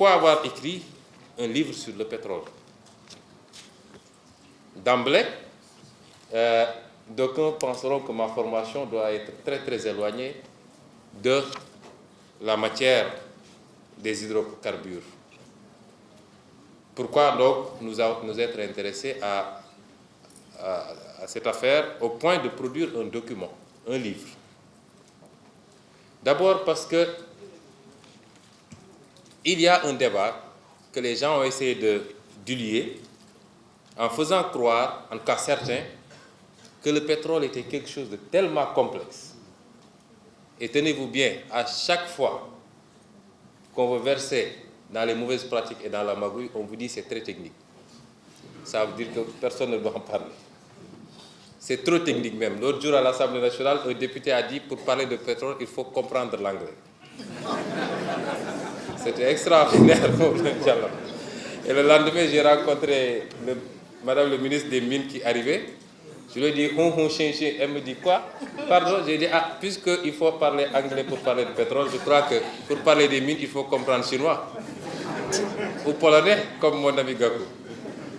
pourquoi avoir écrit un livre sur le pétrole? D'emblée, d'aucuns penseront que ma formation doit être très éloignée de la matière des hydrocarbures. Pourquoi donc nous être intéressés à cette affaire au point de produire un document, un livre? D'abord parce que il y a un débat que les gens ont essayé de diluer en faisant croire, en tout cas certains, que le pétrole était quelque chose de tellement complexe. Et tenez-vous bien, à chaque fois qu'on veut verser dans les mauvaises pratiques et dans la magouille, on vous dit que c'est très technique. Ça veut dire que personne ne doit en parler. C'est trop technique même. L'autre jour à l'Assemblée nationale, un député a dit pour parler de pétrole, il faut comprendre l'anglais. C'était extraordinaire. Et le lendemain, j'ai rencontré Madame le ministre des Mines qui arrivait. Je lui ai dit, elle me dit quoi? Pardon, j'ai dit, puisqu'il faut parler anglais pour parler de pétrole, je crois que pour parler des mines, il faut comprendre chinois. Ou polonais, comme mon ami Gakou.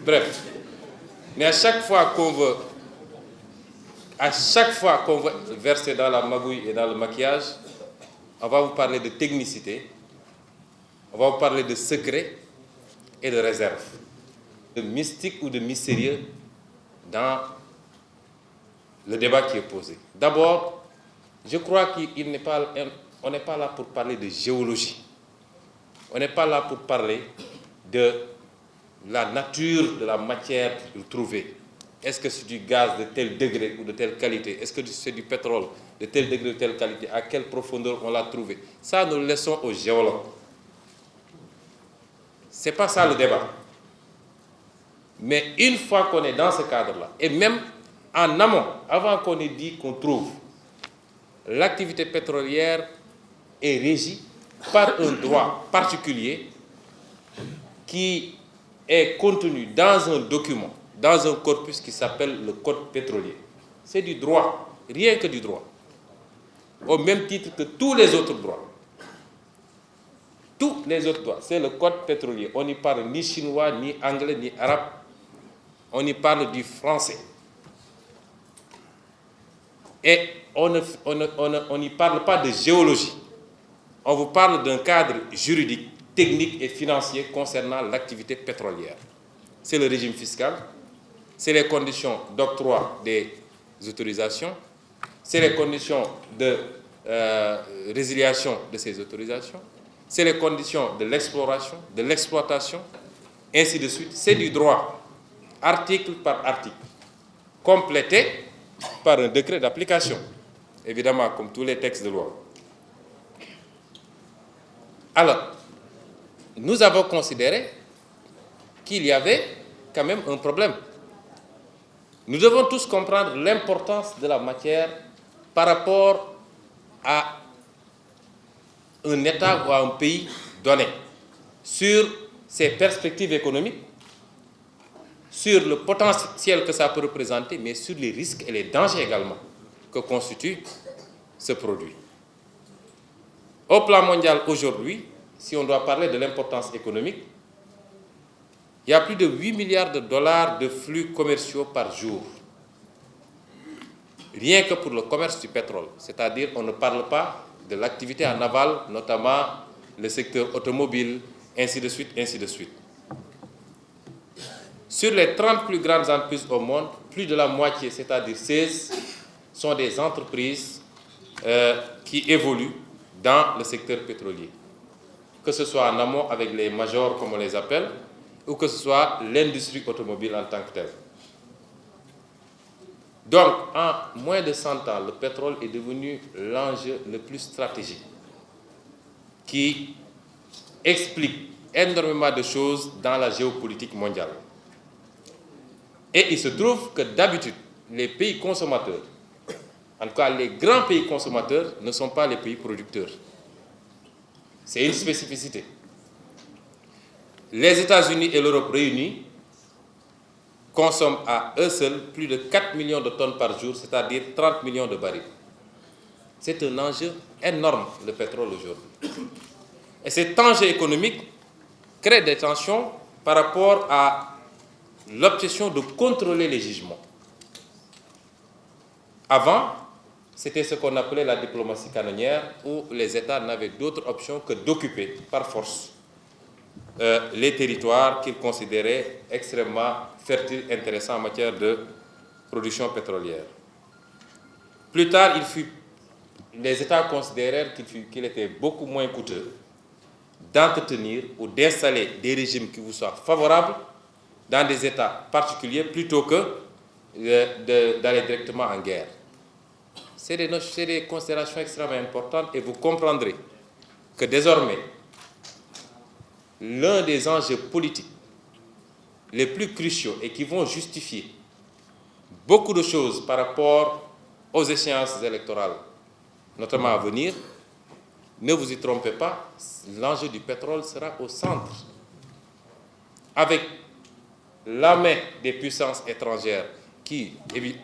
Bref. Mais à chaque fois qu'on veut verser dans la magouille et dans le maquillage, on va vous parler de technicité, on va vous parler de secret et de réserve, de mystique ou de mystérieux dans le débat qui est posé. D'abord, je crois qu'on n'est pas là pour parler de géologie. On n'est pas là pour parler de la nature de la matière trouvée. Est-ce que c'est du gaz de tel degré ou de telle qualité? Est-ce que c'est du pétrole de tel degré ou de telle qualité? À quelle profondeur on l'a trouvé? Ça, nous le laissons aux géologues. Ce n'est pas ça le débat. Mais une fois qu'on est dans ce cadre-là, et même en amont, avant qu'on ait dit qu'on trouve, l'activité pétrolière est régie par un droit particulier qui est contenu dans un document, dans un corpus qui s'appelle le Code pétrolier. C'est du droit, rien que du droit. Au même titre que tous les autres droits. Tous les autres droits, c'est le Code pétrolier. On n'y parle ni chinois, ni anglais, ni arabe. On y parle du français. Et on n'y parle pas de géologie. On vous parle d'un cadre juridique, technique et financier concernant l'activité pétrolière. C'est le régime fiscal, c'est les conditions d'octroi des autorisations, c'est les conditions de résiliation de ces autorisations, c'est les conditions de l'exploration, de l'exploitation, ainsi de suite. C'est du droit, article par article, complété par un décret d'application, évidemment, comme tous les textes de loi. Alors, nous avons considéré qu'il y avait quand même un problème. Nous devons tous comprendre l'importance de la matière par rapport à un État ou à un pays donné, sur ses perspectives économiques, sur le potentiel que ça peut représenter, mais sur les risques et les dangers également que constitue ce produit. Au plan mondial aujourd'hui, si on doit parler de l'importance économique, il y a plus de 8 milliards de dollars de flux commerciaux par jour. Rien que pour le commerce du pétrole. C'est-à-dire qu'on ne parle pas de l'activité en aval, notamment le secteur automobile, ainsi de suite, ainsi de suite. Sur les 30 plus grandes entreprises au monde, plus de la moitié, c'est-à-dire 16, sont des entreprises qui évoluent dans le secteur pétrolier. Que ce soit en amont avec les majors, comme on les appelle, ou que ce soit l'industrie automobile en tant que telle. Donc, en moins de 100 ans, le pétrole est devenu l'enjeu le plus stratégique qui explique énormément de choses dans la géopolitique mondiale. Et il se trouve que d'habitude, les pays consommateurs, en tout cas les grands pays consommateurs, ne sont pas les pays producteurs. C'est une spécificité. Les États-Unis et l'Europe réunis consomment à eux seuls plus de 4 millions de tonnes par jour, c'est-à-dire 30 millions de barils. C'est un enjeu énorme, le pétrole aujourd'hui. Et cet enjeu économique crée des tensions par rapport à l'obsession de contrôler les jugements. Avant, c'était ce qu'on appelait la diplomatie canonnière, où les États n'avaient d'autre option que d'occuper par force les territoires qu'ils considéraient extrêmement fertiles, intéressants en matière de production pétrolière. Plus tard, les États considérèrent qu'il était beaucoup moins coûteux d'entretenir ou d'installer des régimes qui vous soient favorables dans des États particuliers plutôt que d'aller directement en guerre. C'est des considérations extrêmement importantes et vous comprendrez que désormais, l'un des enjeux politiques les plus cruciaux et qui vont justifier beaucoup de choses par rapport aux échéances électorales, notamment à venir, ne vous y trompez pas, l'enjeu du pétrole sera au centre. Avec la main des puissances étrangères qui,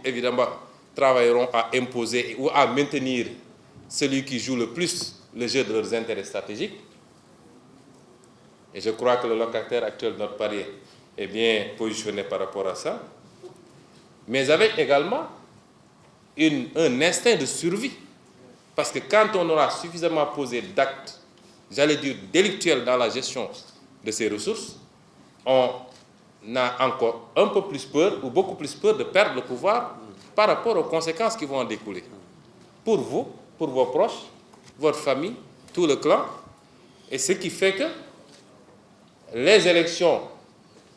évidemment, travailleront à imposer ou à maintenir celui qui joue le plus le jeu de leurs intérêts stratégiques. Et je crois que le locataire actuel de notre pari est bien positionné par rapport à ça. Mais avec également un instinct de survie. Parce que quand on aura suffisamment posé d'actes, j'allais dire délictuels dans la gestion de ces ressources, on a encore un peu plus peur ou beaucoup plus peur de perdre le pouvoir par rapport aux conséquences qui vont en découler. Pour vous, pour vos proches, votre famille, tout le clan. Et ce qui fait que les élections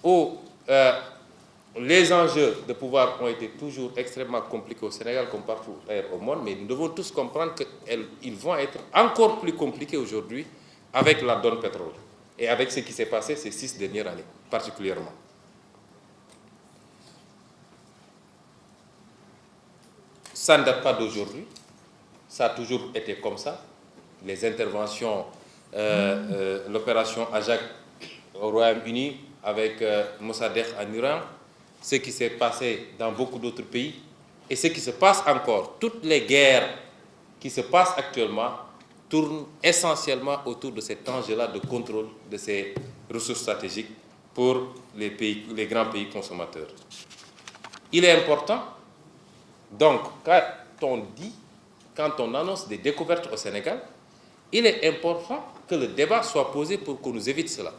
où les enjeux de pouvoir ont été toujours extrêmement compliqués au Sénégal comme partout ailleurs au monde, mais nous devons tous comprendre qu'ils vont être encore plus compliqués aujourd'hui avec la donne pétrole et avec ce qui s'est passé ces 6 dernières années, particulièrement. Ça ne date pas d'aujourd'hui, ça a toujours été comme ça. Les interventions, l'opération Ajak au Royaume-Uni avec Mossadegh en Iran, ce qui s'est passé dans beaucoup d'autres pays et ce qui se passe encore. Toutes les guerres qui se passent actuellement tournent essentiellement autour de cet enjeu-là de contrôle de ces ressources stratégiques pour les grands pays consommateurs. Il est important, donc, quand on annonce des découvertes au Sénégal, il est important que le débat soit posé pour qu'on nous évite cela.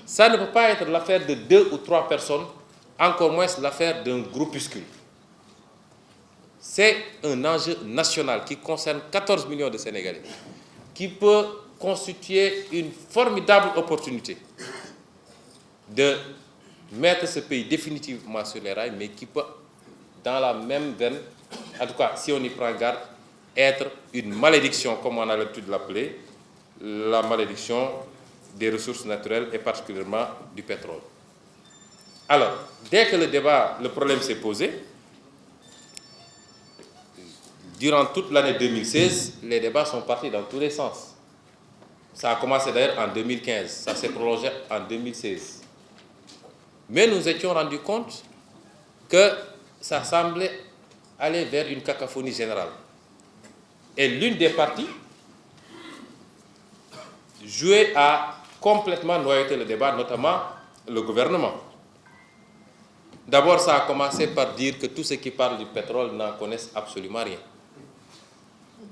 Ça ne peut pas être l'affaire de 2 ou 3 personnes, encore moins l'affaire d'un groupuscule. C'est un enjeu national qui concerne 14 millions de Sénégalais, qui peut constituer une formidable opportunité de mettre ce pays définitivement sur les rails, mais qui peut, dans la même veine, en tout cas, si on y prend garde, être une malédiction, comme on a l'habitude de l'appeler, la malédiction des ressources naturelles et particulièrement du pétrole. Alors, dès que le problème s'est posé, durant toute l'année 2016, les débats sont partis dans tous les sens. Ça a commencé d'ailleurs en 2015, ça s'est prolongé en 2016. Mais nous étions rendus compte que ça semblait aller vers une cacophonie générale. Et l'une des parties jouait à complètement noyauter le débat, notamment le gouvernement. D'abord, ça a commencé par dire que tous ceux qui parlent du pétrole n'en connaissent absolument rien.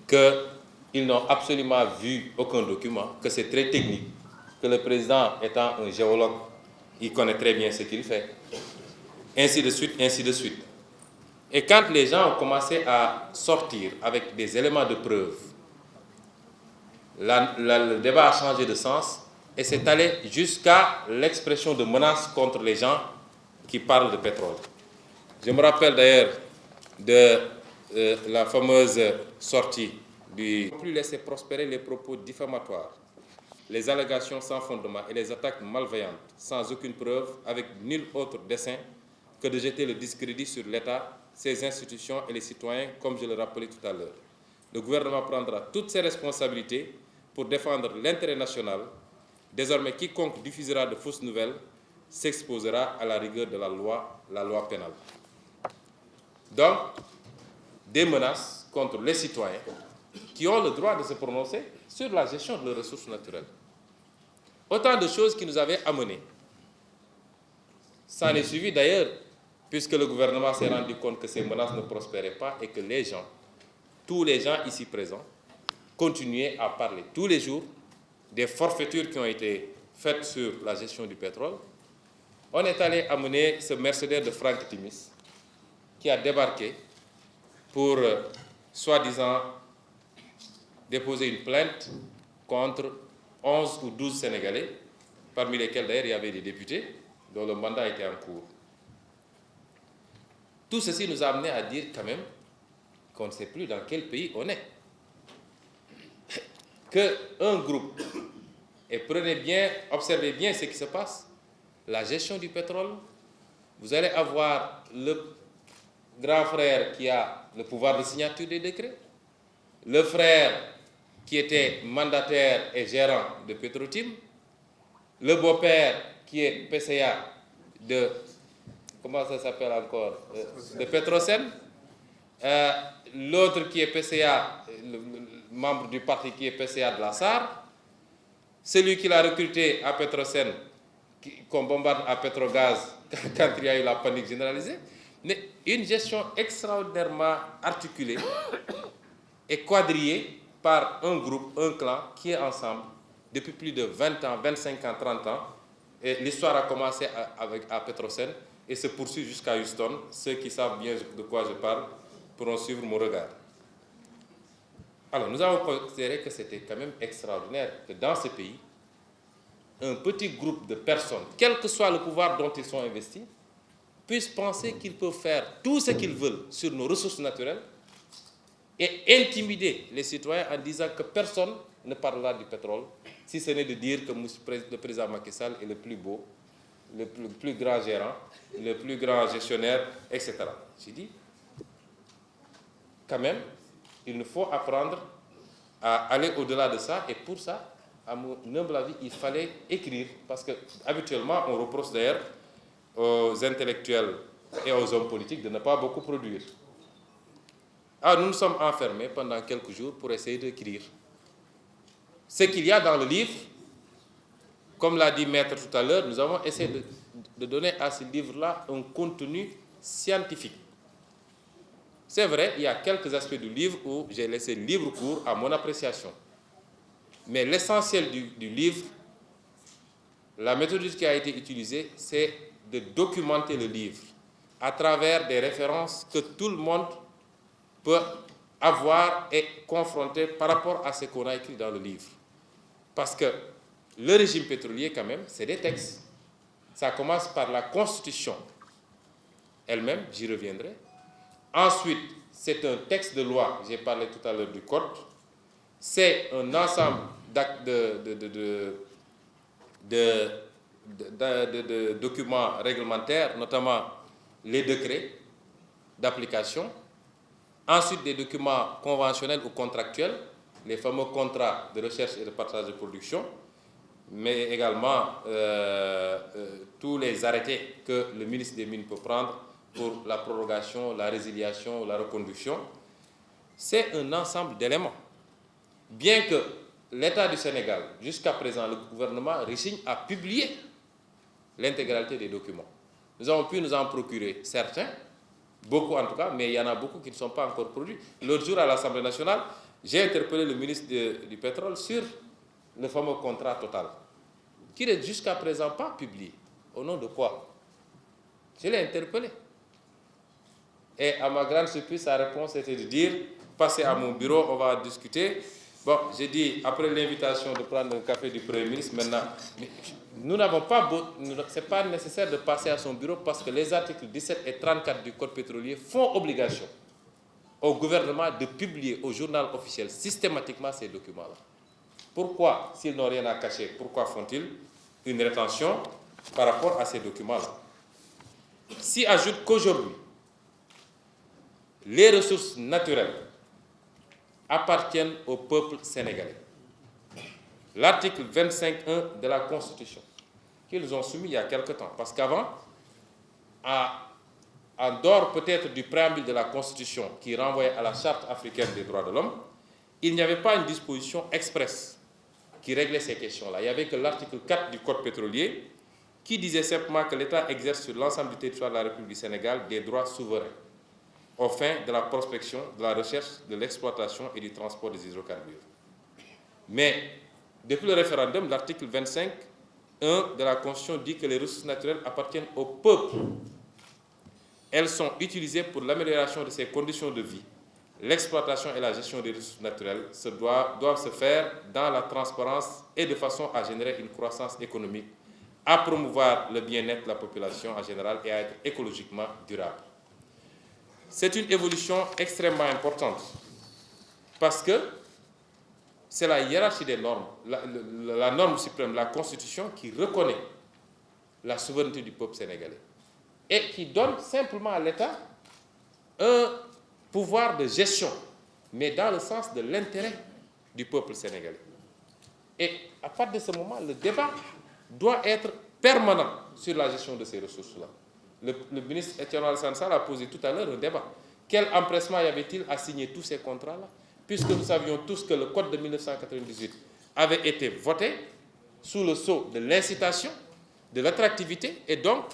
Qu'ils n'ont absolument vu aucun document, que c'est très technique, que le président étant un géologue, il connaît très bien ce qu'il fait. Ainsi de suite, ainsi de suite. Et quand les gens ont commencé à sortir avec des éléments de preuve, le débat a changé de sens et s'est allé jusqu'à l'expression de menaces contre les gens qui parlent de pétrole. Je me rappelle d'ailleurs de la fameuse sortie du... Ne plus laisser prospérer les propos diffamatoires, les allégations sans fondement et les attaques malveillantes, sans aucune preuve, avec nul autre dessein que de jeter le discrédit sur l'État, ses institutions et les citoyens, comme je le rappelais tout à l'heure. Le gouvernement prendra toutes ses responsabilités pour défendre l'intérêt national. Désormais, quiconque diffusera de fausses nouvelles s'exposera à la rigueur de la loi pénale. Donc, des menaces contre les citoyens qui ont le droit de se prononcer sur la gestion de leurs ressources naturelles. Autant de choses qui nous avaient amenés. Ça en est suivi d'ailleurs, puisque le gouvernement s'est rendu compte que ces menaces ne prospéraient pas et que les gens, tous les gens ici présents, continuaient à parler tous les jours des forfaitures qui ont été faites sur la gestion du pétrole. On est allé amener ce Mercedes de Franck Timis qui a débarqué pour, soi-disant, déposer une plainte contre 11 ou 12 Sénégalais, parmi lesquels d'ailleurs il y avait des députés dont le mandat était en cours. Tout ceci nous a amené à dire quand même qu'on ne sait plus dans quel pays on est. Qu'un groupe, et prenez bien, observez bien ce qui se passe, la gestion du pétrole, vous allez avoir le grand frère qui a le pouvoir de signature des décrets, le frère qui était mandataire et gérant de Petrotim, le beau-père qui est PCA de, comment ça s'appelle encore, de Petrosen, l'autre qui est PCA, le membre du parti qui est PCA de la SAR, celui qui l'a recruté à Petrosen, qu'on bombarde à Petrogaz quand il y a eu la panique généralisée, mais une gestion extraordinairement articulée et quadrillée par un groupe, un clan qui est ensemble depuis plus de 20 ans, 25 ans, 30 ans. Et l'histoire a commencé à Petrosen et se poursuit jusqu'à Houston. Ceux qui savent bien de quoi je parle pourront suivre mon regard. Alors, nous avons considéré que c'était quand même extraordinaire que dans ce pays, un petit groupe de personnes, quel que soit le pouvoir dont ils sont investis, puissent penser qu'ils peuvent faire tout ce qu'ils veulent sur nos ressources naturelles et intimider les citoyens en disant que personne ne parlera du pétrole, si ce n'est de dire que le président Macky Sall est le plus beau, le plus grand gérant, le plus grand gestionnaire, etc. J'ai dit, quand même, il nous faut apprendre à aller au-delà de ça, et pour ça, à mon humble avis, il fallait écrire, parce que habituellement, on reproche d'ailleurs aux intellectuels et aux hommes politiques de ne pas beaucoup produire. Alors nous nous sommes enfermés pendant quelques jours pour essayer d'écrire. Ce qu'il y a dans le livre, comme l'a dit Maître tout à l'heure, nous avons essayé de donner à ce livre-là un contenu scientifique. C'est vrai, il y a quelques aspects du livre où j'ai laissé libre cours à mon appréciation. Mais l'essentiel du livre, la méthode qui a été utilisée, c'est de documenter le livre à travers des références que tout le monde peut avoir et confronter par rapport à ce qu'on a écrit dans le livre. Parce que le régime pétrolier, quand même, c'est des textes. Ça commence par la Constitution elle-même, j'y reviendrai. Ensuite, c'est un texte de loi, j'ai parlé tout à l'heure du Code. C'est un ensemble d'actes de documents réglementaires, notamment les décrets d'application. Ensuite, des documents conventionnels ou contractuels, les fameux contrats de recherche et de partage de production, mais également tous les arrêtés que le ministre des Mines peut prendre pour la prorogation, la résiliation, la reconduction. C'est un ensemble d'éléments. Bien que l'État du Sénégal, jusqu'à présent, le gouvernement résigne à publier l'intégralité des documents. Nous avons pu nous en procurer certains, beaucoup en tout cas, mais il y en a beaucoup qui ne sont pas encore produits. L'autre jour à l'Assemblée nationale, j'ai interpellé le ministre du Pétrole sur le fameux contrat Total, qui n'est jusqu'à présent pas publié. Au nom de quoi? Je l'ai interpellé. Et à ma grande surprise, sa réponse était de dire, passez à mon bureau, on va discuter. Bon, j'ai dit, après l'invitation de prendre un café du Premier ministre, maintenant, nous n'avons pas, c'est pas nécessaire de passer à son bureau parce que les articles 17 et 34 du Code pétrolier font obligation au gouvernement de publier au journal officiel systématiquement ces documents-là. Pourquoi, s'ils n'ont rien à cacher, pourquoi font-ils une rétention par rapport à ces documents-là? S'y ajoute qu'aujourd'hui, les ressources naturelles appartiennent au peuple sénégalais. L'article 25.1 de la Constitution, qu'ils ont soumis il y a quelque temps, parce qu'avant, en dehors peut-être du préambule de la Constitution qui renvoyait à la Charte africaine des droits de l'homme, il n'y avait pas une disposition expresse qui réglait ces questions-là. Il n'y avait que l'article 4 du Code pétrolier qui disait simplement que l'État exerce sur l'ensemble du territoire de la République du Sénégal des droits souverains aux fins de la prospection, de la recherche, de l'exploitation et du transport des hydrocarbures. Mais depuis le référendum, l'article 25.1 de la Constitution dit que les ressources naturelles appartiennent au peuple. Elles sont utilisées pour l'amélioration de ses conditions de vie. L'exploitation et la gestion des ressources naturelles doivent se faire dans la transparence et de façon à générer une croissance économique, à promouvoir le bien-être de la population en général et à être écologiquement durable. C'est une évolution extrêmement importante parce que c'est la hiérarchie des normes, la norme suprême, la Constitution, qui reconnaît la souveraineté du peuple sénégalais et qui donne simplement à l'État un pouvoir de gestion, mais dans le sens de l'intérêt du peuple sénégalais. Et à partir de ce moment, le débat doit être permanent sur la gestion de ces ressources-là. Le ministre Etienne Alassane Sall a posé tout à l'heure un débat. Quel empressement y avait-il à signer tous ces contrats-là, puisque nous savions tous que le Code de 1998 avait été voté sous le sceau de l'incitation, de l'attractivité, et donc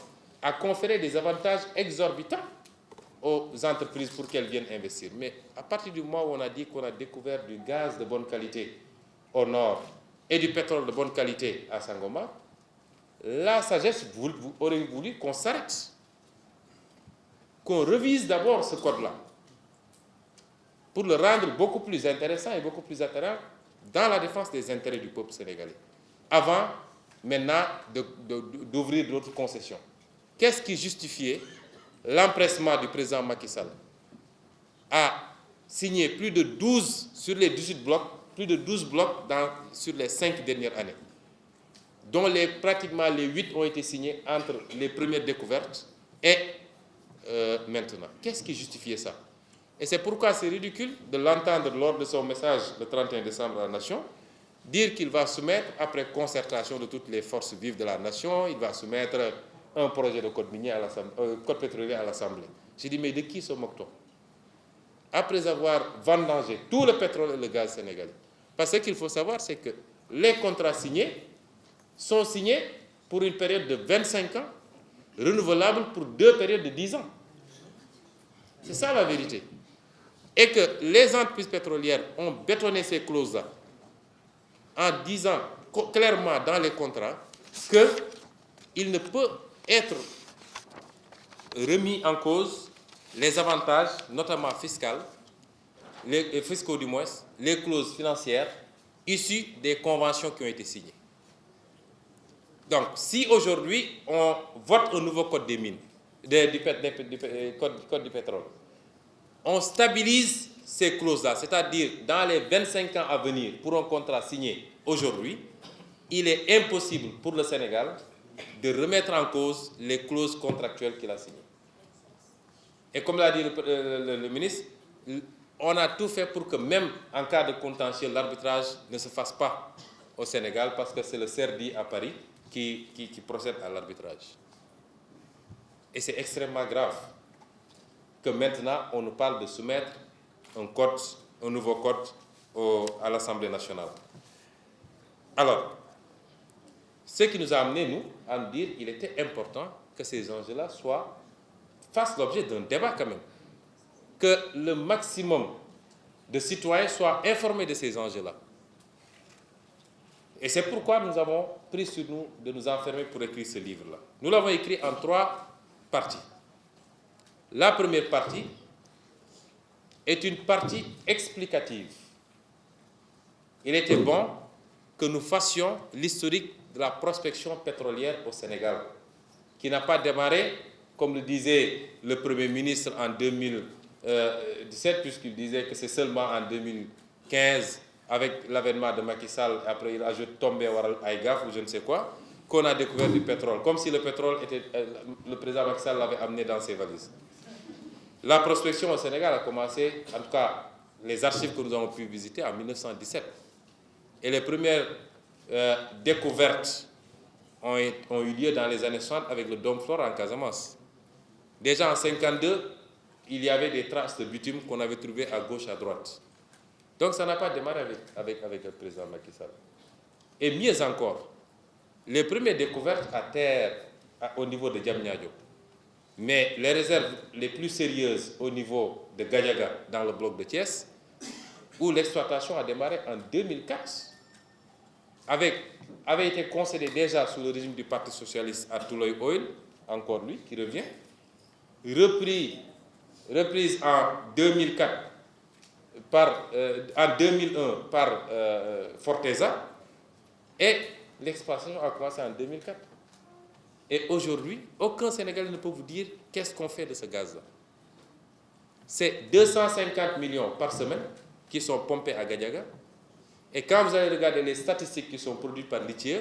a conféré des avantages exorbitants aux entreprises pour qu'elles viennent investir. Mais à partir du moment où on a dit qu'on a découvert du gaz de bonne qualité au nord et du pétrole de bonne qualité à Sangomar, la sagesse aurait voulu qu'on s'arrête, qu'on revise d'abord ce code-là pour le rendre beaucoup plus intéressant et beaucoup plus attrayant dans la défense des intérêts du peuple sénégalais, avant maintenant d'ouvrir d'autres concessions. Qu'est-ce qui justifiait l'empressement du président Macky Sall à signer plus de 12 sur les 18 blocs, plus de 12 blocs sur les 5 dernières années, dont pratiquement les 8 ont été signés entre les premières découvertes et maintenant. Qu'est-ce qui justifiait ça? Et c'est pourquoi c'est ridicule de l'entendre lors de son message le 31 décembre à la Nation, dire qu'il va soumettre, après concertation de toutes les forces vives de la Nation, il va soumettre un projet de code minier code pétrolier à l'Assemblée. J'ai dit, mais de qui se moque-t-on? Après avoir vendangé tout le pétrole et le gaz sénégalais. Parce que ce qu'il faut savoir, c'est que les contrats signés sont signés pour une période de 25 ans, renouvelable pour 2 périodes de 10 ans. C'est ça la vérité. Et que les entreprises pétrolières ont bétonné ces clauses-là en disant clairement dans les contrats qu'il ne peut être remis en cause les avantages, notamment fiscaux du moins, les clauses financières issues des conventions qui ont été signées. Donc, si aujourd'hui on vote un nouveau code des mines, code du pétrole, on stabilise ces clauses-là, c'est-à-dire dans les 25 ans à venir, pour un contrat signé aujourd'hui, il est impossible pour le Sénégal de remettre en cause les clauses contractuelles qu'il a signées. Et comme l'a dit le ministre, on a tout fait pour que même en cas de contentieux, l'arbitrage ne se fasse pas au Sénégal, parce que c'est le CERDI à Paris qui procède à l'arbitrage. Et c'est extrêmement grave que maintenant on nous parle de soumettre un nouveau code à l'Assemblée nationale. Alors, ce qui nous a amené, nous, à nous dire qu'il était important que ces enjeux-là fassent l'objet d'un débat quand même. Que le maximum de citoyens soient informés de ces enjeux-là. Et c'est pourquoi nous avons pris sur nous de nous enfermer pour écrire ce livre-là. Nous l'avons écrit en 3 parties. La première partie est une partie explicative. Il était bon que nous fassions l'historique de la prospection pétrolière au Sénégal, qui n'a pas démarré, comme le disait le Premier ministre en 2017, puisqu'il disait que c'est seulement en 2015, avec l'avènement de Macky Sall, après il ajoute tombé Waral Aïgaf ou je ne sais quoi, qu'on a découvert du pétrole, comme si le pétrole le président Macky Sall l'avait amené dans ses valises. La prospection au Sénégal a commencé, en tout cas les archives que nous avons pu visiter, en 1917. Et les premières découvertes ont eu lieu dans les années 60 avec le Dôme Flore en Casamance. Déjà en 1952, il y avait des traces de bitume qu'on avait trouvées à gauche, à droite. Donc ça n'a pas démarré avec le président Macky Sall. Et mieux encore, les premières découvertes à terre au niveau de Diamniadio, mais les réserves les plus sérieuses au niveau de Gadiaga dans le bloc de Thiès, où l'exploitation a démarré en 2004, avait été concédé déjà sous le régime du Parti socialiste à Touloy Oil, encore lui qui revient, reprise en 2004 en 2001 par Forteza, et l'exploitation a commencé en 2004. Et aujourd'hui, aucun Sénégalais ne peut vous dire qu'est-ce qu'on fait de ce gaz-là. C'est 250 millions par semaine qui sont pompés à Gadiaga. Et quand vous allez regarder les statistiques qui sont produites par l'ITIE,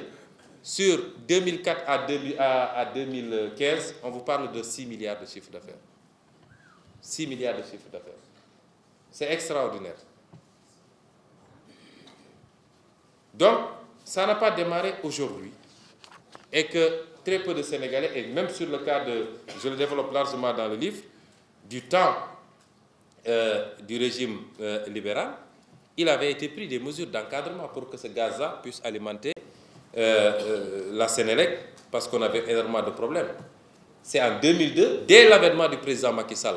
sur 2004 à 2015, on vous parle de 6 milliards de chiffre d'affaires. 6 milliards de chiffre d'affaires. C'est extraordinaire. Donc, ça n'a pas démarré aujourd'hui. Et que très peu de Sénégalais, et même sur le cas de, je le développe largement dans le livre, du temps du régime libéral, il avait été pris des mesures d'encadrement pour que ce gaz-là puisse alimenter la Sénélec, parce qu'on avait énormément de problèmes. C'est en 2002, dès l'avènement du président Macky Sall,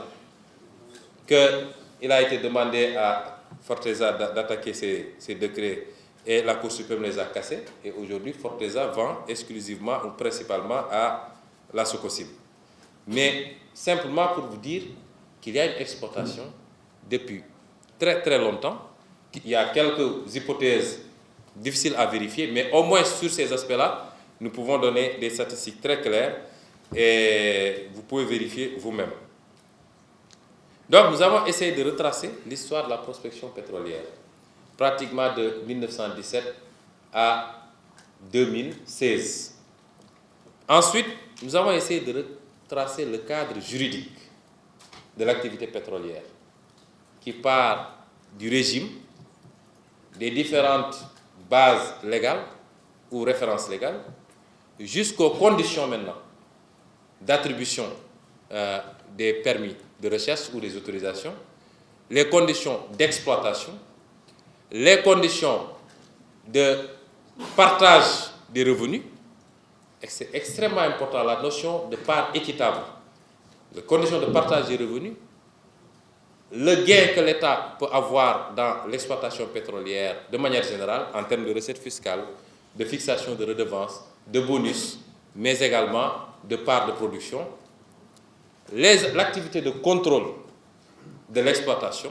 qu'il a été demandé à Forteza d'attaquer ces décrets, et la Cour suprême les a cassés. Et aujourd'hui, Forteza vend exclusivement ou principalement à la Sococim. Mais simplement pour vous dire qu'il y a une exportation depuis très très longtemps. Il y a quelques hypothèses difficiles à vérifier, mais au moins sur ces aspects-là, nous pouvons donner des statistiques très claires et vous pouvez vérifier vous-même. Donc nous avons essayé de retracer l'histoire de la prospection pétrolière, pratiquement de 1917 à 2016. Ensuite, nous avons essayé de retracer le cadre juridique de l'activité pétrolière, qui part du régime, des différentes bases légales ou références légales, jusqu'aux conditions maintenant d'attribution des permis de recherche ou des autorisations, les conditions d'exploitation, les conditions de partage des revenus, et c'est extrêmement important, la notion de part équitable, les conditions de partage des revenus, le gain que l'État peut avoir dans l'exploitation pétrolière de manière générale, en termes de recettes fiscales, de fixation de redevances, de bonus, mais également de parts de production, l'activité de contrôle de l'exploitation,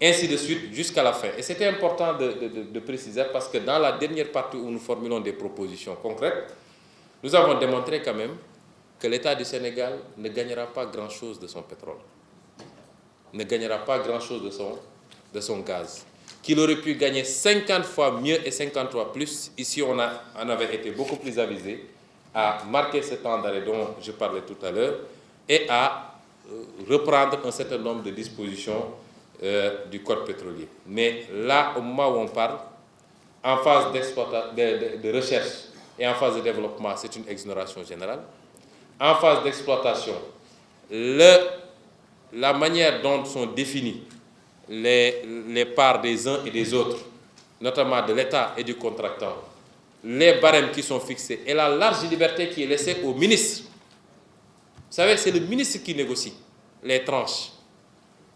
ainsi de suite jusqu'à la fin. Et c'était important de préciser parce que dans la dernière partie où nous formulons des propositions concrètes, nous avons démontré quand même que l'État du Sénégal ne gagnera pas grand-chose de son pétrole, ne gagnera pas grand-chose de son gaz, qu'il aurait pu gagner 50 fois mieux et 50 fois plus. Ici, on avait été beaucoup plus avisé à marquer ce temps d'arrêt dont je parlais tout à l'heure et à reprendre un certain nombre de dispositions du code pétrolier. Mais là, au moment où on parle, en phase de recherche et en phase de développement, c'est une exonération générale. En phase d'exploitation, la manière dont sont définies les parts des uns et des autres, notamment de l'État et du contractant, les barèmes qui sont fixés et la large liberté qui est laissée au ministre. Vous savez, c'est le ministre qui négocie les tranches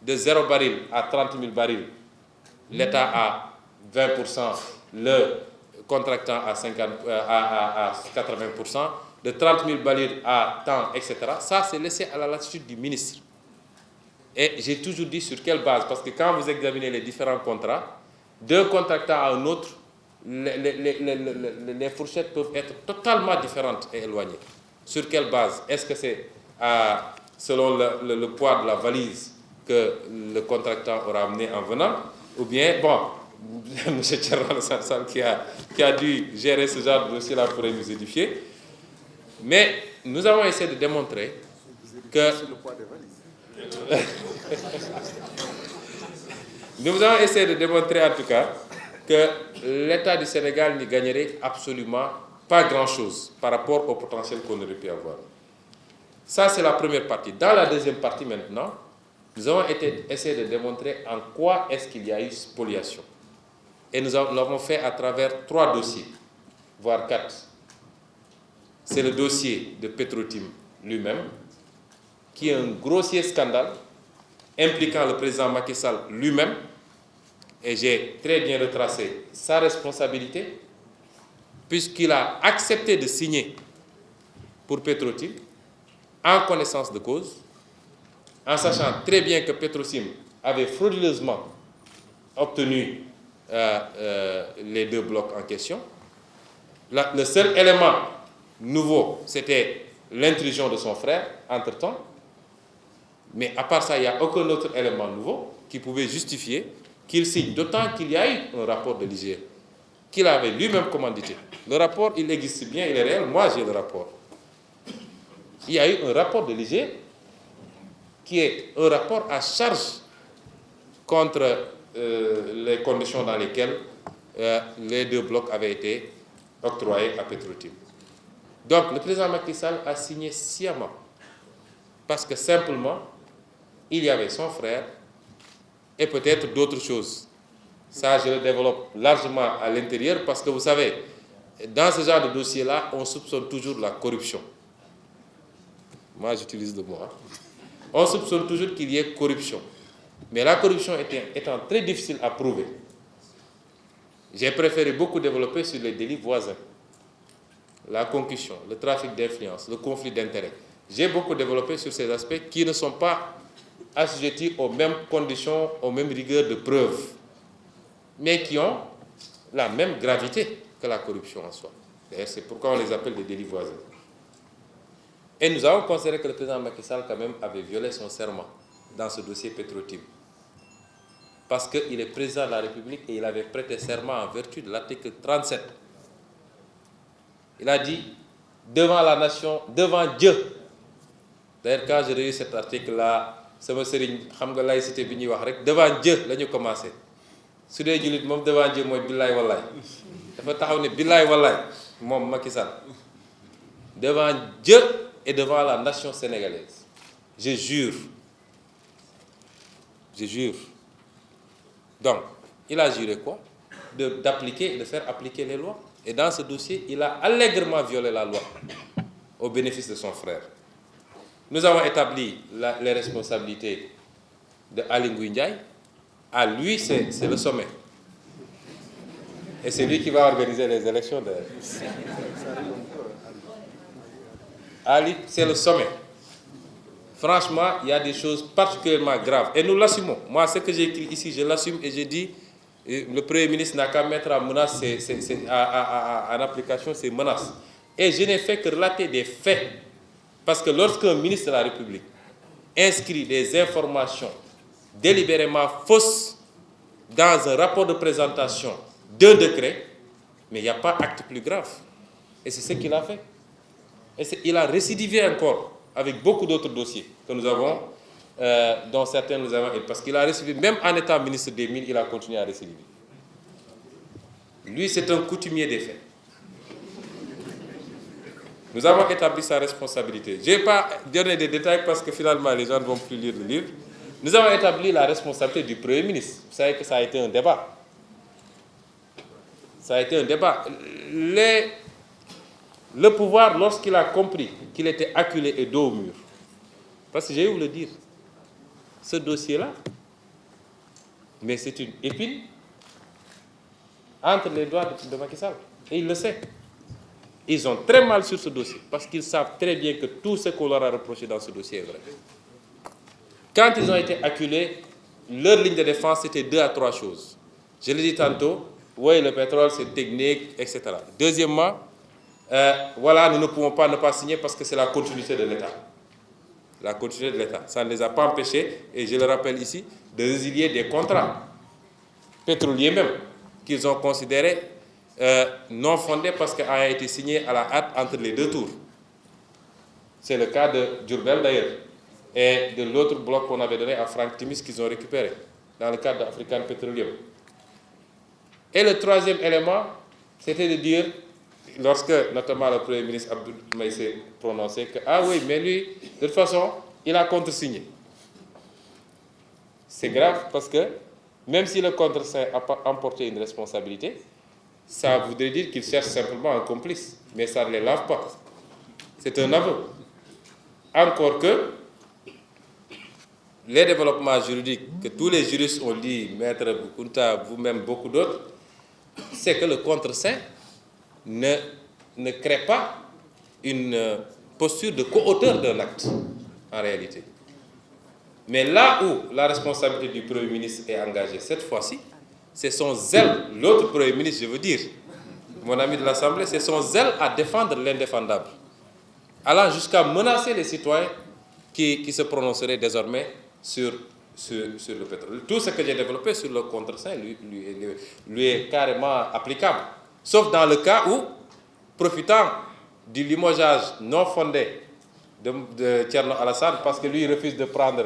de 0 baril à 30 000 barils. L'État à 20%, le contractant à 80%, de 30 000 barils à temps, etc. Ça, c'est laissé à la latitude du ministre. Et j'ai toujours dit sur quelle base, parce que quand vous examinez les différents contrats, d'un contractant à un autre, les fourchettes peuvent être totalement différentes et éloignées. Sur quelle base? Est-ce que c'est selon le poids de la valise que le contractant aura amené en venant? Ou bien, bon, M. Tcherral Sansal qui a dû gérer ce genre de dossier-là pourrait nous édifier. Mais nous avons essayé de démontrer que... Nous avons essayé de démontrer en tout cas que l'État du Sénégal n'y gagnerait absolument pas grand-chose par rapport au potentiel qu'on aurait pu avoir. Ça, c'est la première partie. Dans la deuxième partie maintenant, nous avons essayé de démontrer en quoi est-ce qu'il y a eu spoliation. Et nous l'avons fait à travers 3 dossiers, voire 4. C'est le dossier de Petro-Tim lui-même, qui est un grossier scandale impliquant le président Macky Sall lui-même, et j'ai très bien retracé sa responsabilité, puisqu'il a accepté de signer pour Petro-Tim en connaissance de cause, en sachant très bien que Petro-Tim avait frauduleusement obtenu les 2 blocs en question. Le seul élément nouveau, c'était l'intrusion de son frère, entre-temps. Mais à part ça, il n'y a aucun autre élément nouveau qui pouvait justifier qu'il signe, d'autant qu'il y a eu un rapport de l'IGE, qu'il avait lui-même commandité. Le rapport, il existe bien, il est réel, moi j'ai le rapport. Il y a eu un rapport de l'IGE qui est un rapport à charge contre les conditions dans lesquelles les 2 blocs avaient été octroyés à Petro-Tim. Donc le président Macky Sall a signé sciemment, parce que simplement, il y avait son frère et peut-être d'autres choses. Ça, je le développe largement à l'intérieur parce que vous savez, dans ce genre de dossier-là, on soupçonne toujours la corruption. Moi, j'utilise le mot. On soupçonne toujours qu'il y ait corruption. Mais la corruption étant très difficile à prouver, j'ai préféré beaucoup développer sur les délits voisins. La concussion, le trafic d'influence, le conflit d'intérêts. J'ai beaucoup développé sur ces aspects qui ne sont pas assujettis aux mêmes conditions, aux mêmes rigueurs de preuve, mais qui ont la même gravité que la corruption en soi. D'ailleurs, c'est pourquoi on les appelle des délits voisins. Et nous avons considéré que le président Macky Sall, quand même, avait violé son serment dans ce dossier Petro-Tim. Parce qu'il est président de la République et il avait prêté serment en vertu de l'article 37. Il a dit, devant la nation, devant Dieu. D'ailleurs, quand j'ai lu cet article-là, sama sëriñ xam nga laïcité bi ñuy wax rek devant Dieu la ñu commencé su dee jullit moom devant Dieu mooy billaay wallaay dafa taxaw ne billaay wallaay moom Macky Sall devant Dieu et devant la nation sénégalaise je jure donc il a juré quoi d'appliquer, de faire appliquer les lois, et dans ce dossier il a allègrement violé la loi au bénéfice de son frère. Nous avons établi les responsabilités de Aly Ngouille Ndiaye. À lui, c'est le sommet. Et c'est lui qui va organiser les élections d'ailleurs. Ali, c'est le sommet. Franchement, il y a des choses particulièrement graves. Et nous l'assumons. Moi, ce que j'ai écrit ici, je l'assume et je dis, le Premier ministre n'a qu'à mettre en menace, en application ces menaces. Et je n'ai fait que relater des faits. Parce que lorsqu'un ministre de la République inscrit des informations délibérément fausses dans un rapport de présentation d'un décret, mais il n'y a pas acte plus grave. Et c'est ce qu'il a fait. Et il a récidivé encore avec beaucoup d'autres dossiers que nous avons, dont certains nous avons, parce qu'il a récidivé, même en étant ministre des Mines, il a continué à récidiver. Lui, c'est un coutumier des faits. Nous avons établi sa responsabilité. Je n'ai pas donné des détails parce que finalement les gens ne vont plus lire le livre. Nous avons établi la responsabilité du Premier ministre. Vous savez que ça a été un débat. Ça a été un débat. Le pouvoir, lorsqu'il a compris qu'il était acculé et dos au mur, parce que j'ai eu le dire, ce dossier-là, mais c'est une épine entre les doigts de Macky Sall. Et il le sait. Ils ont très mal sur ce dossier, parce qu'ils savent très bien que tout ce qu'on leur a reproché dans ce dossier est vrai. Quand ils ont été acculés, leur ligne de défense, c'était 2 à 3 choses. Je l'ai dit tantôt, oui, le pétrole, c'est technique, etc. Deuxièmement, voilà, nous ne pouvons pas ne pas signer parce que c'est la continuité de l'État. La continuité de l'État. Ça ne les a pas empêchés, et je le rappelle ici, de résilier des contrats pétroliers même, qu'ils ont considérés non fondés parce qu'il a été signé à la hâte entre les 2 tours. C'est le cas de Diourbel d'ailleurs, et de l'autre bloc qu'on avait donné à Franck Timis qu'ils ont récupéré dans le cadre d'African Petroleum. Et le troisième élément, c'était de dire, lorsque notamment le Premier ministre Abdoul Mbaye s'est prononcé, que ah oui, mais lui, de toute façon, il a contresigné. C'est grave parce que même si le contre-saint a emporté une responsabilité, ça voudrait dire qu'il cherche simplement un complice, mais ça ne les lave pas. C'est un aveu. Encore que les développements juridiques que tous les juristes ont dit, Maître Boukounta, vous-même, beaucoup d'autres, c'est que le contre-saint ne crée pas une posture de co-auteur d'un acte, en réalité. Mais là où la responsabilité du Premier ministre est engagée cette fois-ci, c'est son zèle, l'autre Premier ministre, je veux dire, mon ami de l'Assemblée, c'est son zèle à défendre l'indéfendable, allant jusqu'à menacer les citoyens qui se prononceraient désormais sur le pétrole. Tout ce que j'ai développé sur le contre-saint lui est carrément applicable. Sauf dans le cas où, profitant du limogeage non fondé de Thierno Alassane, parce que lui refuse de prendre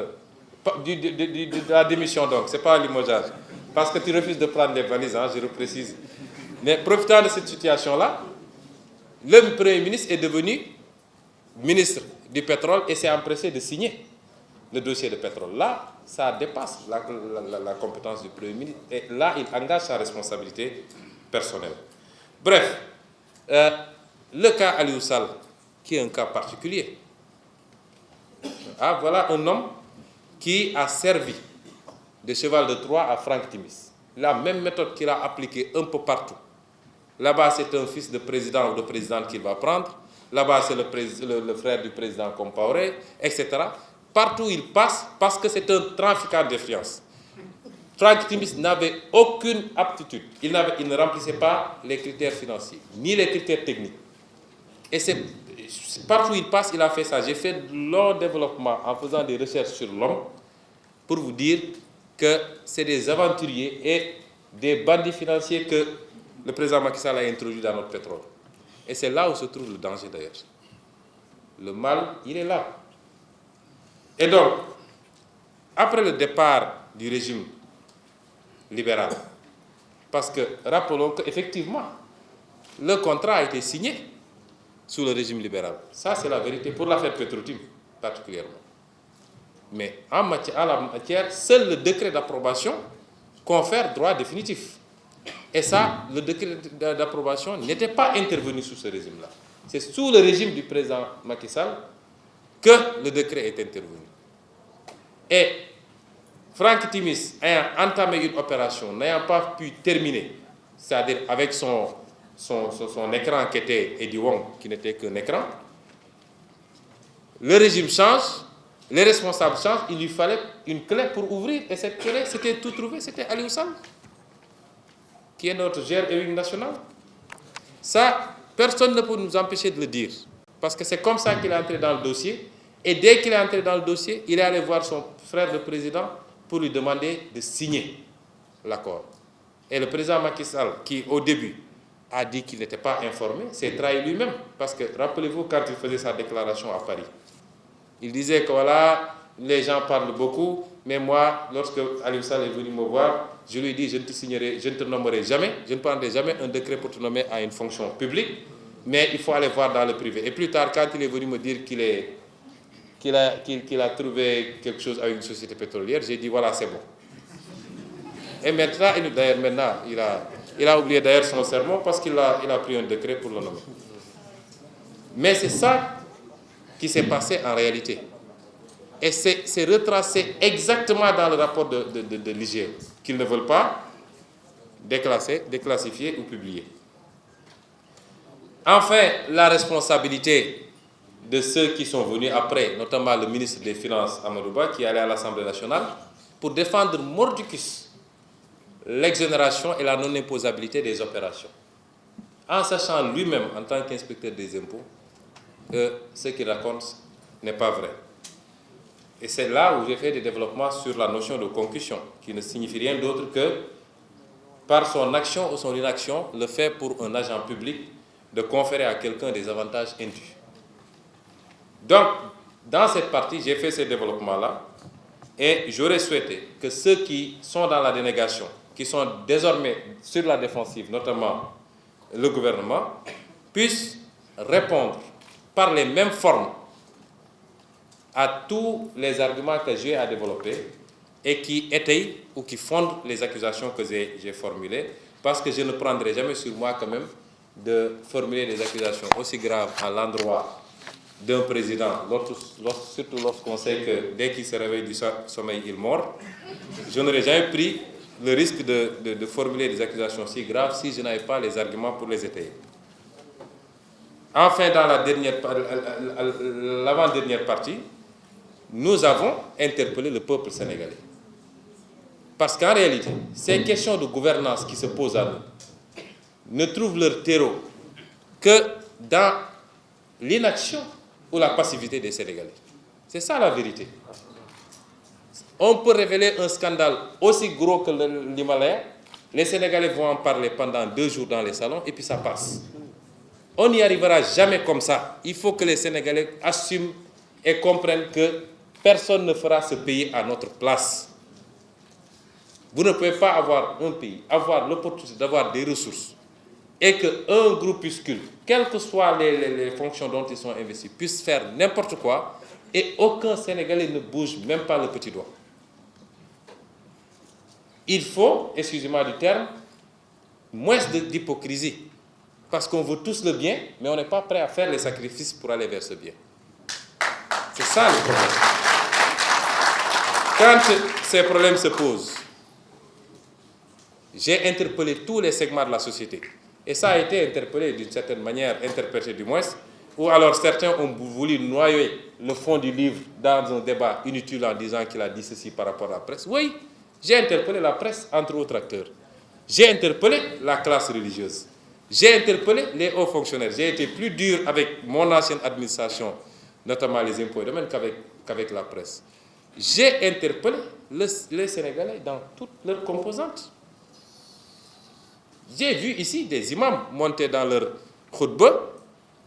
de la démission, donc, ce n'est pas un limogeage, parce que tu refuses de prendre les valises, hein, je le précise. Mais profitant de cette situation-là, le Premier ministre est devenu ministre du pétrole et s'est empressé de signer le dossier de pétrole. Là, ça dépasse la compétence du Premier ministre et là, il engage sa responsabilité personnelle. Bref, le cas Aliou Sall, qui est un cas particulier. Ah, voilà un homme qui a servi de cheval de Troie à Franck Timis. La même méthode qu'il a appliquée un peu partout. Là-bas, c'est un fils de président ou de présidente qu'il va prendre. Là-bas, c'est le frère du président Compaoré, etc. Partout où il passe, parce que c'est un trafiquant d'influence. Franck Timis n'avait aucune aptitude. Il ne remplissait pas les critères financiers, ni les critères techniques. Et partout où il passe, il a fait ça. J'ai fait de longs développements en faisant des recherches sur l'homme pour vous dire que c'est des aventuriers et des bandits financiers que le président Macky Sall a introduit dans notre pétrole. Et c'est là où se trouve le danger d'ailleurs. Le mal, il est là. Et donc, après le départ du régime libéral, parce que rappelons qu'effectivement, le contrat a été signé sous le régime libéral. Ça, c'est la vérité pour l'affaire Petro-Tim particulièrement. Mais en la matière, seul le décret d'approbation confère droit définitif. Et ça, le décret d'approbation n'était pas intervenu sous ce régime-là. C'est sous le régime du président Macky Sall que le décret est intervenu. Et Franck Timis ayant entamé une opération, n'ayant pas pu terminer, c'est-à-dire avec son écran qui était Eddie Wong, qui n'était qu'un écran, le régime change, les responsables changent, il lui fallait une clé pour ouvrir, et cette clé, c'était tout trouvé, c'était Aliou Sall, qui est notre GR national. Ça, personne ne peut nous empêcher de le dire, parce que c'est comme ça qu'il est entré dans le dossier, et dès qu'il est entré dans le dossier, il est allé voir son frère le président pour lui demander de signer l'accord. Et le président Macky Sall, qui au début a dit qu'il n'était pas informé, s'est trahi lui-même, parce que rappelez-vous quand il faisait sa déclaration à Paris, il disait que voilà, les gens parlent beaucoup, mais moi, lorsque Aliou Sall est venu me voir, je lui ai dit, je ne te nommerai jamais, je ne prendrai jamais un décret pour te nommer à une fonction publique, mais il faut aller voir dans le privé. Et plus tard, quand il est venu me dire qu'il a trouvé quelque chose avec une société pétrolière, j'ai dit, voilà, c'est bon. Et maintenant, il a oublié d'ailleurs son sermon parce qu'il a pris un décret pour le nommer. Mais c'est ça qui s'est passé en réalité. Et c'est retracé exactement dans le rapport de l'IGE, qu'ils ne veulent pas déclassifier ou publier. Enfin, la responsabilité de ceux qui sont venus après, notamment le ministre des Finances, Amadou Ba, qui est allé à l'Assemblée nationale, pour défendre mordicus l'exonération et la non-imposabilité des opérations. En sachant lui-même, en tant qu'inspecteur des impôts, que ce qu'il raconte n'est pas vrai. Et c'est là où j'ai fait des développements sur la notion de concussion, qui ne signifie rien d'autre que, par son action ou son inaction, le fait pour un agent public de conférer à quelqu'un des avantages indus. Donc, dans cette partie, j'ai fait ces développements-là, et j'aurais souhaité que ceux qui sont dans la dénégation, qui sont désormais sur la défensive, notamment le gouvernement, puissent répondre par les mêmes formes à tous les arguments que j'ai à développer et qui étaye ou qui fonde les accusations que j'ai formulées, parce que je ne prendrai jamais sur moi quand même de formuler des accusations aussi graves à l'endroit d'un président, surtout lorsqu'on sait que dès qu'il se réveille du sommeil, il mord. Je n'aurais jamais pris le risque de formuler des accusations si graves si je n'avais pas les arguments pour les étayer. Enfin, dans l'avant-dernière partie, nous avons interpellé le peuple sénégalais. Parce qu'en réalité, ces questions de gouvernance qui se posent à nous ne trouvent leur terreau que dans l'inaction ou la passivité des Sénégalais. C'est ça la vérité. On peut révéler un scandale aussi gros que l'Himalaya, les Sénégalais vont en parler pendant 2 jours dans les salons et puis ça passe. On n'y arrivera jamais comme ça. Il faut que les Sénégalais assument et comprennent que personne ne fera ce pays à notre place. Vous ne pouvez pas avoir un pays, avoir l'opportunité d'avoir des ressources et qu'un groupuscule, quelles que soient les fonctions dont ils sont investis, puisse faire n'importe quoi et aucun Sénégalais ne bouge même pas le petit doigt. Il faut, excusez-moi du terme, moins d'hypocrisie. Parce qu'on veut tous le bien, mais on n'est pas prêt à faire les sacrifices pour aller vers ce bien. C'est ça le problème. Quand ces problèmes se posent, j'ai interpellé tous les segments de la société. Et ça a été interpellé d'une certaine manière, interprété du moins, ou alors certains ont voulu noyer le fond du livre dans un débat inutile en disant qu'il a dit ceci par rapport à la presse. Oui, j'ai interpellé la presse, entre autres acteurs. J'ai interpellé la classe religieuse. J'ai interpellé les hauts fonctionnaires. J'ai été plus dur avec mon ancienne administration, notamment les impôts et domaines, qu'avec la presse. J'ai interpellé les Sénégalais dans toutes leurs composantes. J'ai vu ici des imams monter dans leur khutba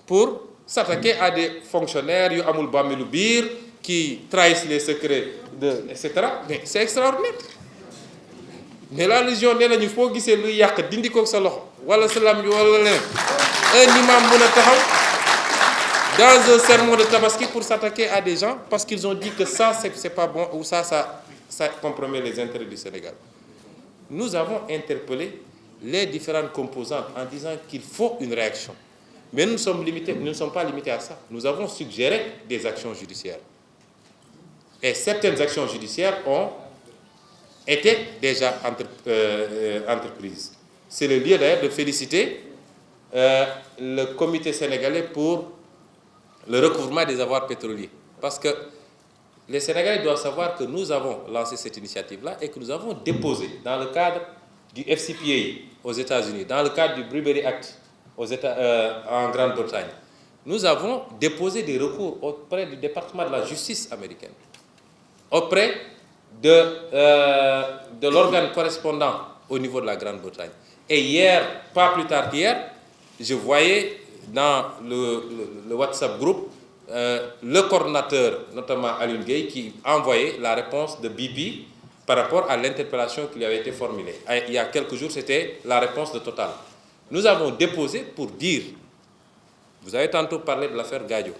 pour s'attaquer à des fonctionnaires yu amul bàmmeelu biir qui trahissent les secrets etc. Mais c'est extraordinaire. Mais la religion nee nañu foo gisee luy yàq dindi ko sa loxo wala sa lam wala leneen un imam mën a taxaw dans un sermon de Tabaski pour s'attaquer à des gens parce qu'ils ont dit que ça c'est pas bon ou ça compromet les intérêts du Sénégal. Nous avons interpellé les différentes composantes en disant qu'il faut une réaction. Mais nous ne sommes pas limités à ça. Nous avons suggéré des actions judiciaires. Et certaines actions judiciaires ont été déjà entreprises. C'est le lieu d'ailleurs de féliciter le comité sénégalais pour le recouvrement des avoirs pétroliers. Parce que les Sénégalais doivent savoir que nous avons lancé cette initiative-là et que nous avons déposé dans le cadre du FCPA aux États-Unis, dans le cadre du Bribery Act en Grande-Bretagne, nous avons déposé des recours auprès du département de la justice américaine, auprès de l'organe correspondant au niveau de la Grande-Bretagne. Et hier, pas plus tard qu'hier, je voyais dans le WhatsApp groupe le coordonnateur, notamment Alioune Gueye, qui envoyait la réponse de BP par rapport à l'interpellation qui lui avait été formulée. Il y a quelques jours, c'était la réponse de Total. Nous avons déposé pour dire, vous avez tantôt parlé de l'affaire Gadio,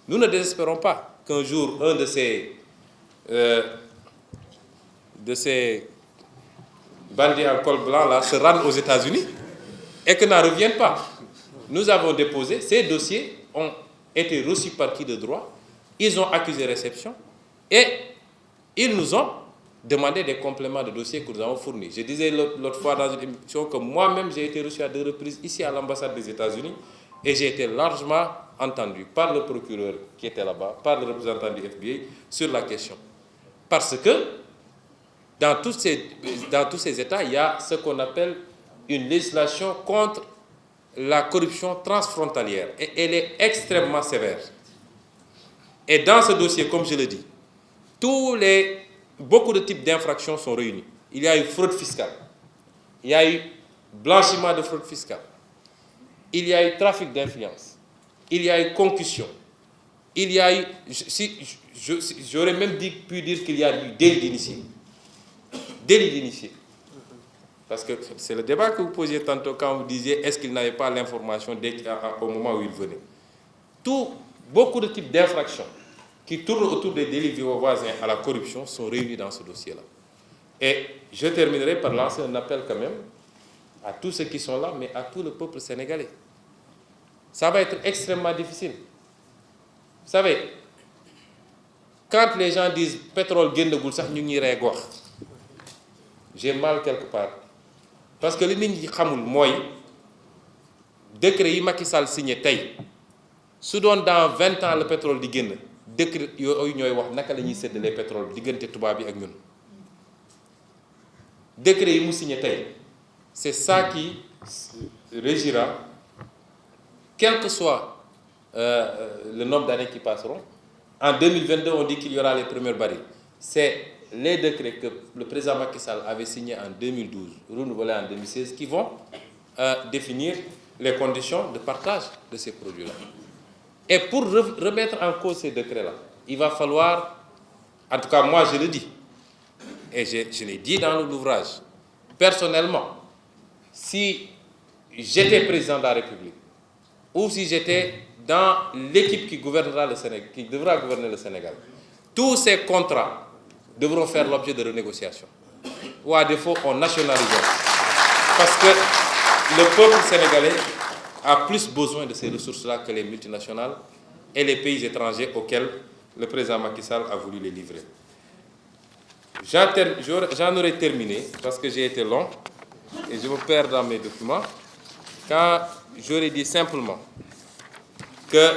nous ne désespérons pas qu'un jour, un de ces bandits en col blanc là se rende aux États-Unis et que n'en reviennent pas. Nous avons déposé, ces dossiers ont été reçus par qui de droit, ils ont accusé réception et ils nous ont demandé des compléments de dossiers que nous avons fournis. Je disais l'autre fois dans une émission que moi-même j'ai été reçu à 2 reprises ici à l'ambassade des États-Unis et j'ai été largement entendu par le procureur qui était là-bas, par le représentant du FBI sur la question. Parce que dans tous ces États, il y a ce qu'on appelle une législation contre la corruption transfrontalière et elle est extrêmement sévère. Et dans ce dossier, comme je le dis, beaucoup de types d'infractions sont réunis. Il y a eu fraude fiscale, il y a eu blanchiment de fraude fiscale, il y a eu trafic d'influence, il y a eu concussion, il y a eu, j'aurais même pu dire qu'il y a eu délit d'initié. Délit d'initié. Parce que c'est le débat que vous posiez tantôt quand vous disiez est-ce qu'il n'avait pas l'information au moment où il venait. Beaucoup de types d'infractions qui tournent autour des délits voisins à la corruption sont réunis dans ce dossier-là. Et je terminerai par lancer un appel quand même à tous ceux qui sont là, mais à tout le peuple sénégalais. Ça va être extrêmement difficile. Vous savez, quand les gens disent pétrole génnagul sax ñu ngi rey wax, j'ai mal quelque part. Parce que li nit ñi xamul mooy décret yi Macky Sall signé tey su doon dans 20 ans le pétrole di génn décret yooyu ñooy wax naka la ñuy séddalee pétrole bi diggante tubaab yi ak ñun. Décret yi mu signé tey c'est ça qui régira, quel que soit le nombre d'années qui passeront. En 2022, on dit qu'il y aura les premières barils. C'est les décrets que le président Macky Sall avait signés en 2012, renouvelés en 2016, qui vont définir les conditions de partage de ces produits-là. Et pour remettre en cause ces décrets-là, il va falloir, en tout cas moi je le dis, et je l'ai dit dans l'ouvrage, personnellement, si j'étais président de la République, ou si j'étais dans l'équipe qui gouvernera le Sénégal, qui devra gouverner le Sénégal, tous ces contrats devront faire l'objet de renégociation. Ou à défaut, on nationalisera. Parce que le peuple sénégalais a plus besoin de ces ressources-là que les multinationales et les pays étrangers auxquels le président Macky Sall a voulu les livrer. J'en aurais terminé, parce que j'ai été long, et je me perds dans mes documents, quand j'aurais dit simplement que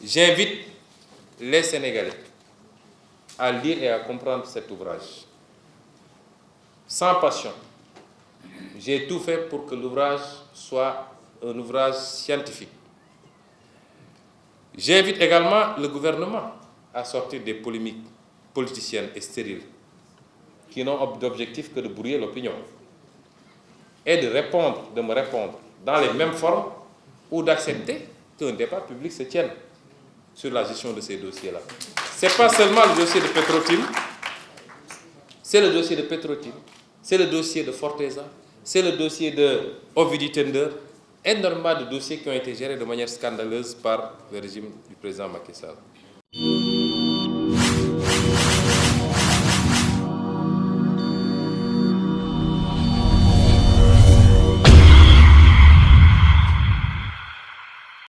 j'invite les Sénégalais à lire et à comprendre cet ouvrage. Sans passion, j'ai tout fait pour que l'ouvrage soit un ouvrage scientifique. J'invite également le gouvernement à sortir des polémiques politiciennes et stériles qui n'ont d'objectif que de brouiller l'opinion et de me répondre dans les mêmes formes ou d'accepter qu'un débat public se tienne sur la gestion de ces dossiers-là. Ce n'est pas seulement le dossier de Petro-Tim, c'est le dossier de Petro-Tim, c'est le dossier de Forteza, c'est le dossier de Ovidiu Tender, énormément de dossiers qui ont été gérés de manière scandaleuse par le régime du président Macky Sall.